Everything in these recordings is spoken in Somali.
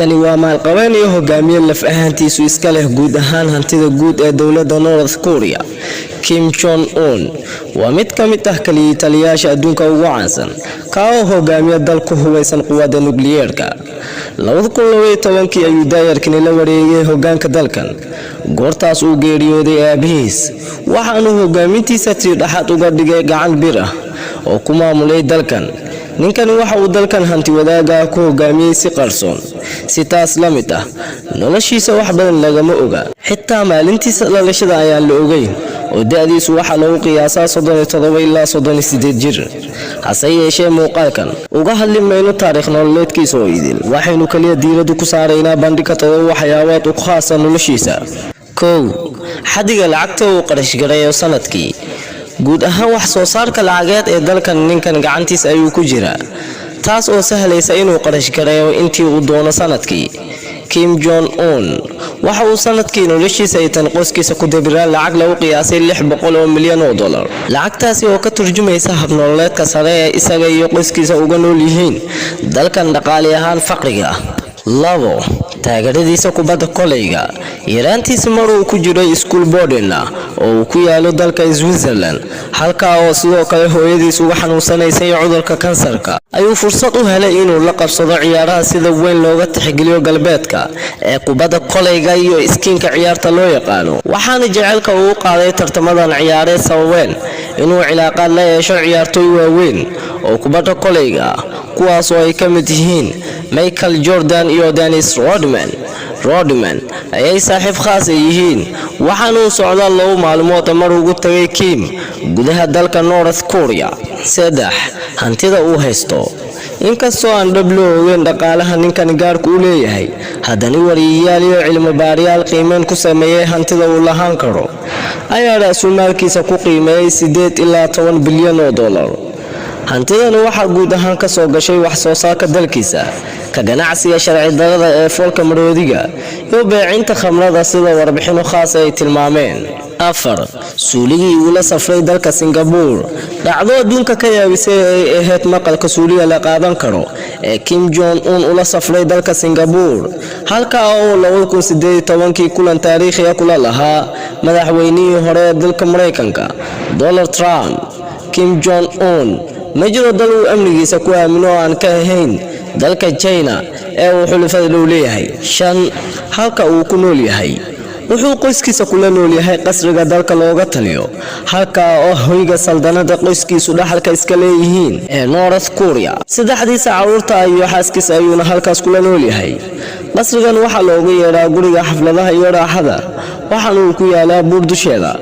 kani waa maalqabeen iyo hogaamiye laf ahaantiisu iska leh guud ahaan hantida guud ee dowladda North Korea. Kim Jong Un waa mid ka mid ah kaliya taliyaasha adduunka ugu caansan ka oo hogaamiye dalku hubaysan quwadda nukliyeerka. 2012 ayuu daayarkani la wareegay hogaanka dalkan goortaas uu geeriyooday aabihiis waxaanu hogaamintiisa tii dhaxad uga dhigay gacan bir ah oo ku maamulay dalkan. ninkani waxa uu dalkan hanti wadaaga ku hogaamiyay si qarsoon si taas la mid ah noloshiisa wax badan lagama oga xitaa maalintiisa dhalashada ayaan la ogeyn oo da'diisu waxa lagu qiyaasaa 37 ilaa 38 jir. hase yeeshee muuqaalkan uga hadli mayno taariikh nololeedkiisa oo idil waxaynu kaliya diiradu ku saaraynaa bandhigga waxyaabaad u khaas ah noloshiisa. xadiga lacagta uu qarash gareeyo sanadkii guud ahaan wax soo saarka lacageed ee dalkan ninkan gacantiisa ayuu ku jiraa taas oo sahlaysa inuu qarash gareeyo intii uu doono sanadkii. Kim Jong Un waxa uu sanadkii noloshiisa ay tan qoyskiisa ku dabiraan lacag lagu qiyaasay $600 milyan. lacagtaasi oo ka turjumaysa hab nololeedka sare ee isaga iyo qoyskiisa uga nool yihiin dalkan dhaqaale ahaan faqriga ah. taageeradiisa kubadda kolayga yaraantiisa maruu ku jiray school boarding oo uu ku yaalo dalka Switzerland halka oo sidoo kale hooyadiisu uga xanuunsanaysay cudurka kansarka ayuu fursad u helay inuu la qabsado ciyaaraha sida weyn looga tixgeliyo galbeedka ee kubadda kolayga iyo iskiinka ciyaarta loo yaqaano waxaana jecelka uu qaaday tartamadan ciyaareed sababeen inuu cilaaqaad la yeesho ciyaartoy waaweyn oo kubadda kolayga kuwaas oo ay ka mid yihiin Michael Jordan iyo Dennis Rodman ayay saaxiib khaas yihiin waxaanu socdaa 2 maalmood mar ugu tagay Kim gudaha dalka North Korea. hantida uu haysto inkastoo aan dhablo ogeyn dhaqaalaha ninkan gaarku u leeyahay haddana wariyayaal iyo cilmi baariyaal qiimeyn ku sameeyay hantida uu lahaan karo ayaa raasumaalkiisa ku qiimeeyay $8 ilaa $10 bilyan. hantidan waxa guud ahaan ka soo gashay wax soo saarka dalkiisa ka ganacsiga sharci darrada ee foolka maroodiga iyo beecinta khamrada sida warbixino khaas ay tilmaameen. suuligii uu la safray dalka Singapore dhacdo adduunka ka yaabisay ay ahayd maqalka suuliga la qaadan karo ee Kim Jong Un ula safray dalka Singapore halka oo 2018 kulan taariikhi ah kula lahaa madaxweynihii hore ee dalka Mareykanka Donald Trump. Kim Jong Un ma jiro dal uu amnigiisa ku aamino aan ka ahayn dalka China ee uu xulafada loo leeyahay. halka uu ku nool yahay wuxuu qoyskiisa kula nool yahay qasriga dalka looga taliyo halka oo hoyga saldanada qoyskiisu dhaxalka iska leeyihiin ee North Korea. saddexdiisa carruurta iyo xaaskiisa ayuuna halkaas kula nool yahay. qasrigan waxa loogu yeeraa guriga xafladaha iyo raaxada waxaana uu ku yaalaa buur dusheeda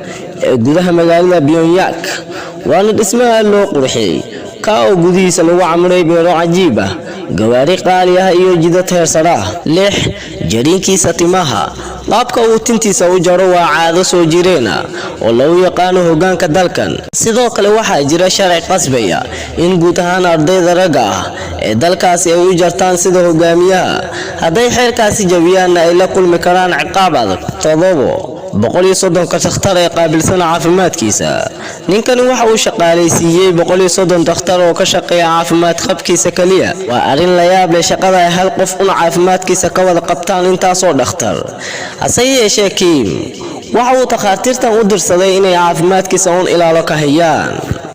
ee gudaha magaalada Pyongyang waana dhismaha loo qurxiyay ka oo gudihiisa lagu camiray beero cajiib ah gawaari qaali ah iyo jidad heer sare ah. jariinkiisa timaha qaabka uu tintiisa u jaro waa caado soo jireena oo lagu yaqaano hogaanka dalkan. sidoo kale waxaa jira sharci qasbaya in guud ahaan ardayda ragga ah ee dalkaasi ay u jartaan sida hogaamiyaha hadday xeerkaasi jabiyaan ay la kulmi karaan ciqaab adag. 130 dhakhtar ee qaabilsan caafimaadkiisa ninkani waxa uu shaqaalaysiiyay 130 dhakhtar oo ka shaqeeya caafimaad qabkiisa kaliya. waa arin la yaab leh shaqada ay hal qof una caafimaadkiisa ka wada qabtaan intaas oo dhakhtar. hase yeeshee Kim waxa uu takhaatiirtan u dirsaday inay caafimaadkiisa ilaalo ka hayaan.